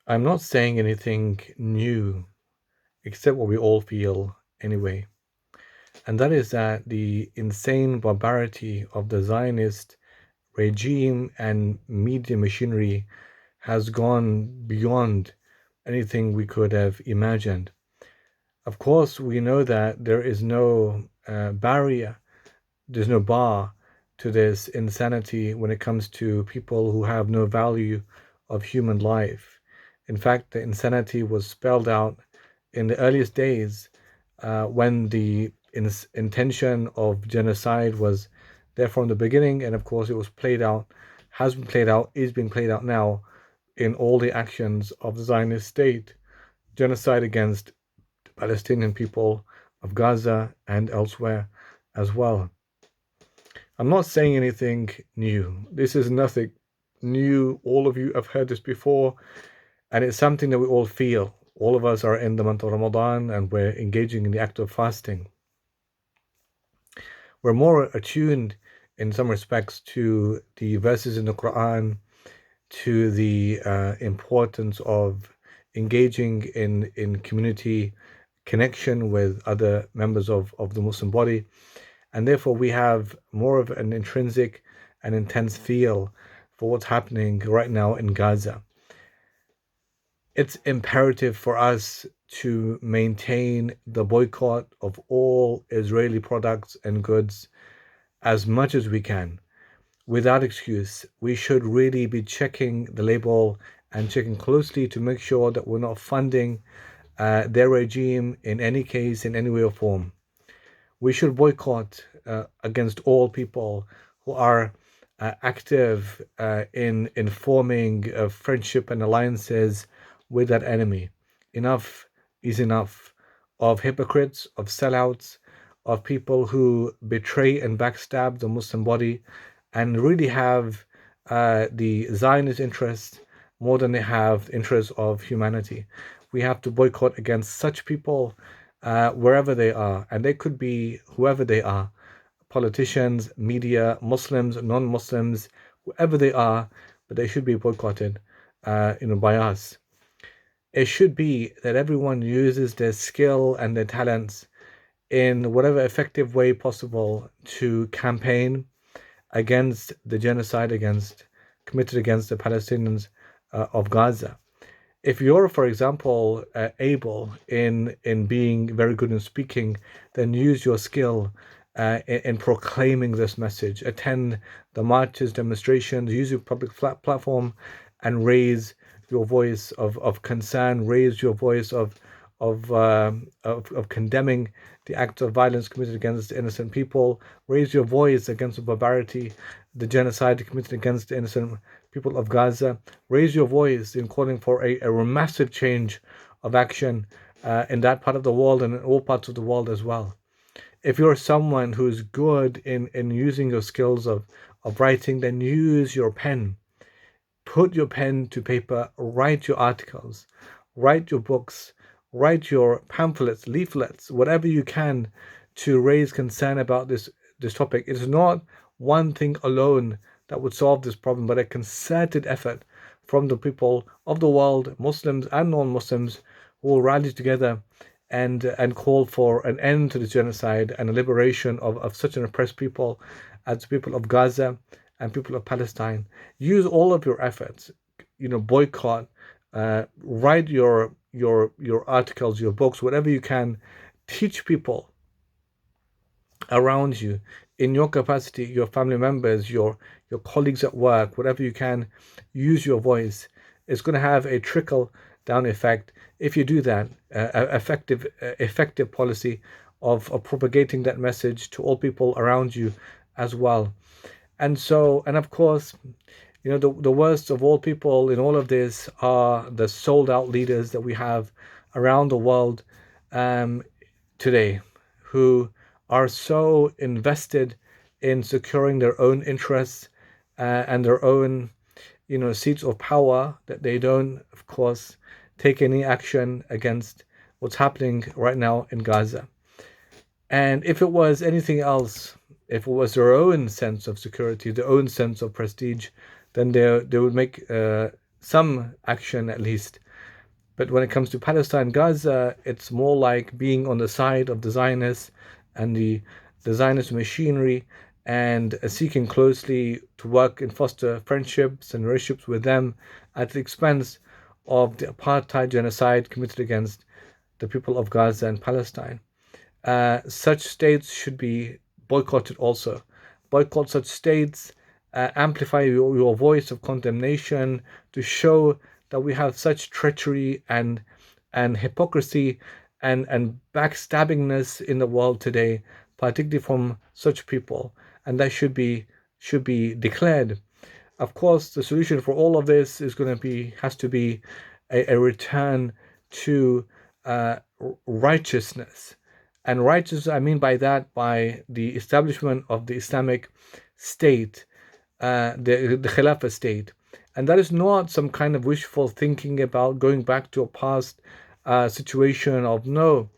I'm not saying anything new except what we all feel anyway, and that is that the insane barbarity of the Zionist regime and media machinery has gone beyond anything we could have imagined. Of course, we know that there is no barrier, there's no bar to this insanity when it comes to people who have no value of human life. In fact, the insanity was spelled out in the earliest days when the intention of genocide was there from the beginning, and of course, it was played out, has been played out, is being played out now in all the actions of the Zionist state, genocide against the Palestinian people of Gaza and elsewhere as well. I'm not saying anything new. This is nothing new. All of you have heard this before, and it's something that we all feel. All of us are in the month of Ramadan and we're engaging in the act of fasting. We're more attuned in some respects to the verses in the Quran, to the importance of engaging in community connection with other members of the Muslim body. And therefore, we have more of an intrinsic and intense feel for what's happening right now in Gaza. It's imperative for us to maintain the boycott of all Israeli products and goods as much as we can without excuse. We should really be checking the label and checking closely to make sure that we're not funding their regime in any case, in any way or form. We should boycott against all people who are active in forming friendship and alliances with that enemy. Enough is enough of hypocrites, of sellouts, of people who betray and backstab the Muslim body and really have the Zionist interests more than they have the interests of humanity. We have to boycott against such people wherever they are, and they could be whoever they are, politicians, media, Muslims, non-Muslims, whoever they are, but they should be boycotted, by us. It should be that everyone uses their skill and their talents in whatever effective way possible to campaign against the genocide committed against the Palestinians of Gaza. If you're, for example, able in being very good in speaking, then use your skill in proclaiming this message. Attend the marches, demonstrations, use your public platform, and raise your voice of concern. Raise your voice of condemning the acts of violence committed against innocent people. Raise your voice against the barbarity, the genocide committed against the innocent people of Gaza. Raise your voice in calling for a massive change of action in that part of the world and in all parts of the world as well. If you're someone who's good in using your skills of writing, then use your pen. Put your pen to paper, write your articles, write your books, write your pamphlets, leaflets, whatever you can to raise concern about this topic. It is not one thing alone that would solve this problem, but a concerted effort from the people of the world, Muslims and non-Muslims, who will rally together and call for an end to this genocide and a liberation of such an oppressed people as the people of Gaza and people of Palestine. Use all of your efforts, boycott, write your articles, your books, whatever you can. Teach people around you in your capacity, your family members, your colleagues at work, whatever you can. Use your voice. It's going to have a trickle down effect if you do that. Effective policy of propagating that message to all people around you as well. And of course, the worst of all people in all of this are the sold out leaders that we have around the world um, today, who are so invested in securing their own interests and their own, seats of power that they don't, of course, take any action against what's happening right now in Gaza. And if it was anything else, if it was their own sense of security, their own sense of prestige, then they would make some action at least But when it comes to Palestine, Gaza, it's more like being on the side of the Zionists and the Zionist machinery, and seeking closely to work and foster friendships and relationships with them at the expense of the apartheid genocide committed against the people of Gaza and Palestine. Such states should be boycotted also. Boycott such states, amplify your voice of condemnation to show that we have such treachery and hypocrisy and backstabbingness in the world today, particularly from such people, and that should be declared. Of course, the solution for all of this is going to be has to be a return to righteousness. And righteous, I mean by that, by the establishment of the Islamic State, the Khilafah state. And that is not some kind of wishful thinking about going back to a past situation of no.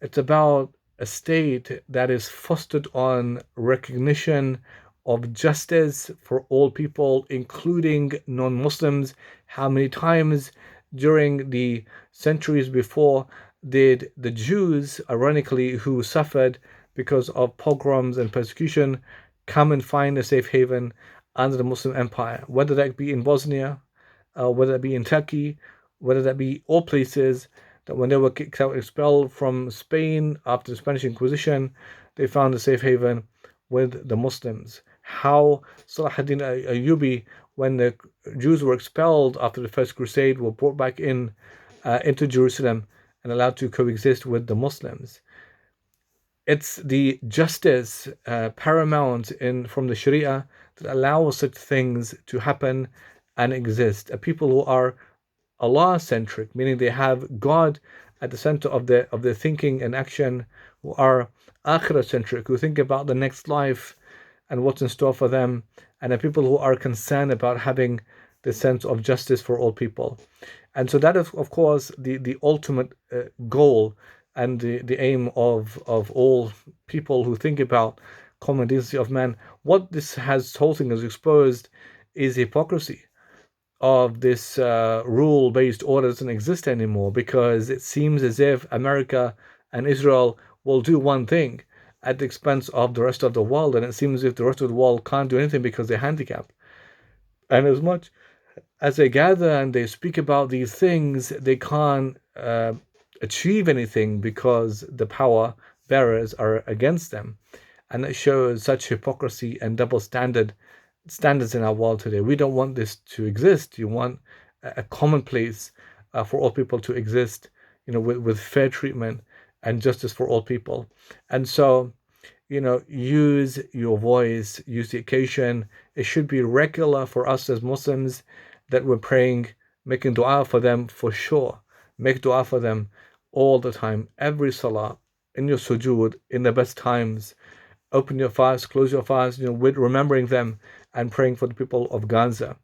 It's about a state that is fostered on recognition of justice for all people, including non Muslims. How many times during the centuries before did the Jews, ironically, who suffered because of pogroms and persecution, come and find a safe haven under the Muslim Empire, whether that be in Bosnia, whether that be in Turkey, whether that be all places that when they were kicked out, expelled from Spain after the Spanish Inquisition, they found a safe haven with the Muslims. How Salahuddin Ayyubi, when the Jews were expelled after the First Crusade, were brought back in into Jerusalem and allowed to coexist with the Muslims. It's the justice paramount in from the Sharia that allows such things to happen and exist. A people who are Allah centric, meaning they have God at the center of their thinking and action, who are akhirah centric, who think about the next life and what's in store for them, and the people who are concerned about having the sense of justice for all people. And so that is, of course, the ultimate goal and the aim of all people who think about common decency of man. What this has whole thing has exposed is hypocrisy of this rule-based order doesn't exist anymore, because it seems as if America and Israel will do one thing at the expense of the rest of the world, and it seems as if the rest of the world can't do anything because they're handicapped. And as much as they gather and they speak about these things, they can't achieve anything because the power bearers are against them. And it shows such hypocrisy and double standards in our world today. We don't want this to exist. You want a commonplace for all people to exist, with fair treatment and justice for all people. And so, use your voice, use the occasion. It should be regular for us as Muslims that we're praying, making dua for them for sure. Make dua for them all the time, every salah, in your sujood, in the best times. Open your fast, close your fast, with remembering them and praying for the people of Gaza.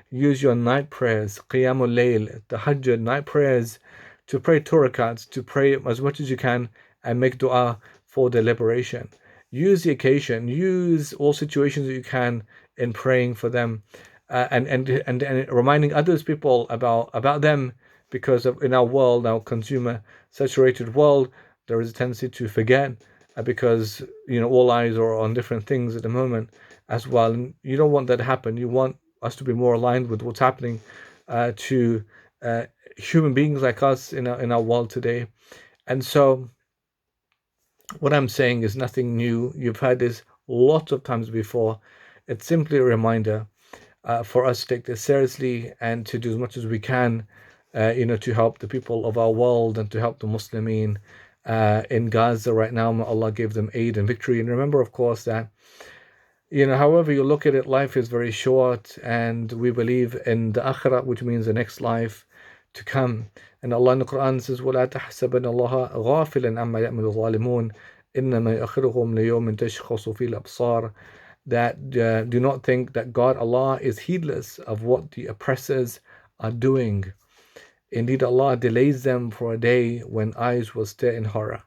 Use your night prayers, Qiyamul Layl, the Tahajjud night prayers, to pray 2 rakats, to pray as much as you can and make dua for their liberation. Use the occasion, use all situations that you can in praying for them, and reminding others people about them, because in our world, our consumer saturated world, there is a tendency to forget, because all eyes are on different things at the moment as well, and you don't want that to happen. You want us to be more aligned with what's happening to human beings like us in our world today. And so what I'm saying is nothing new. You've heard this lots of times before. It's simply a reminder for us to take this seriously and to do as much as we can, to help the people of our world and to help the Muslimin in Gaza right now. May Allah give them aid and victory. And remember, of course, that however you look at it, life is very short, and we believe in the akhirah, which means the next life to come. And Allah in the Quran says, وَلَا تَحْسَبَنَ اللَّهَ غَافِلًا عَمَّا يَعْمَلُ الظَّالِمُونَ إِنَّمَا يُؤَخِّرُهُمْ لِيَوْمٍ تَشْخَصُ فِيهِ الْأَبْصَارُ. That do not think that God, Allah, is heedless of what the oppressors are doing. Indeed, Allah delays them for a day when eyes will stare in horror.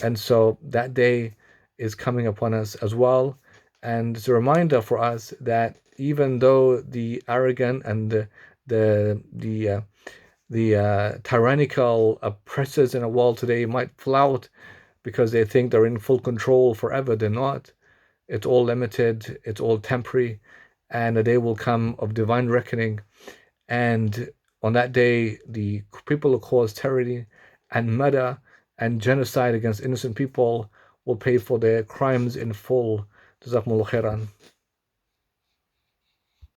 And so that day is coming upon us as well. And it's a reminder for us that even though the arrogant and the tyrannical oppressors in the world today might flout because they think they're in full control forever. They're not. It's all limited, it's all temporary, and a day will come of divine reckoning. And on that day, the people who cause tyranny and murder and genocide against innocent people will pay for their crimes in full. Jazakumullah khairan.